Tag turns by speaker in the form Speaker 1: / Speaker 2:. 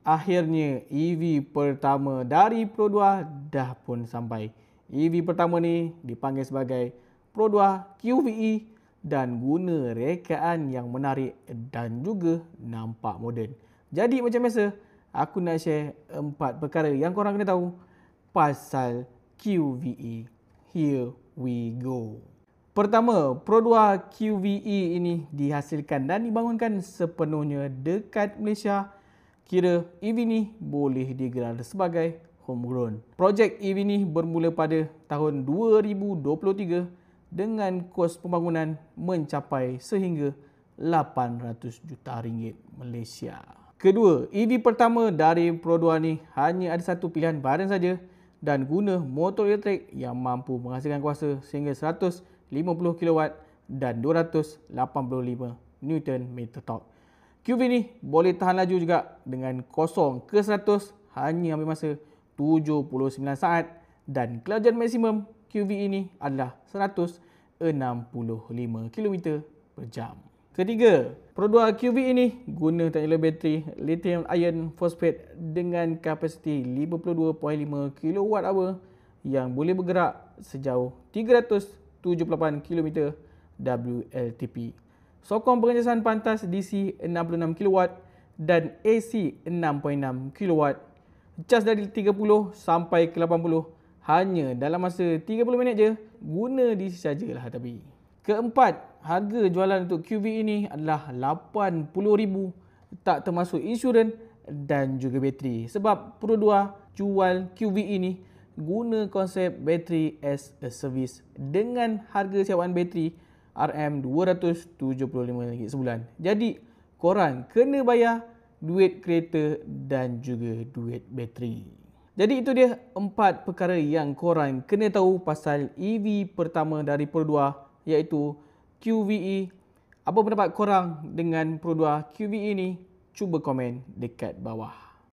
Speaker 1: akhirnya EV pertama dari Pro 2 dah pun sampai. EV pertama ni dipanggil sebagai Pro 2 QVE dan guna rekaan yang menarik dan juga nampak moden. Jadi macam biasa, aku nak share 4 perkara yang korang kena tahu pasal QVE. Here we go. Pertama, Pro 2 QVE ini dihasilkan dan dibangunkan sepenuhnya dekat Malaysia. Kira EV ni boleh digelar sebagai homegrown. Projek EV ni bermula pada tahun 2023 dengan kos pembangunan mencapai sehingga 800 juta ringgit Malaysia. Kedua, EV pertama dari Pro 2 ni hanya ada satu pilihan bahan saja dan guna motor elektrik yang mampu menghasilkan kuasa sehingga 150 kW dan 285 Nm torque. QV ni boleh tahan laju juga dengan 0 ke 100 hanya ambil masa 79 saat dan kelajuan maksimum QV ini adalah 165 km per jam. Ketiga, Pro 2 QV ini guna teknologi bateri lithium iron phosphate dengan kapasiti 52.5 kWh yang boleh bergerak sejauh 378 km WLTP. Sokong pengecasan pantas DC 66 kW dan AC 6.6 kW. Cas dari 30 sampai ke 80 hanya dalam masa 30 minit je. Guna DC sajalah tapi. Keempat, harga jualan untuk QV ini adalah RM80,000 tak termasuk insurans dan juga bateri. Sebab Pro 2 jual QV ini guna konsep battery as a service dengan harga siapaan bateri RM275 sebulan. Jadi korang kena bayar duit kereta dan juga duit bateri. Jadi itu dia 4 perkara yang korang kena tahu pasal EV pertama dari Pro 2 iaitu QVE. Apa pendapat korang dengan Pro 2 QVE ni? Cuba komen dekat bawah.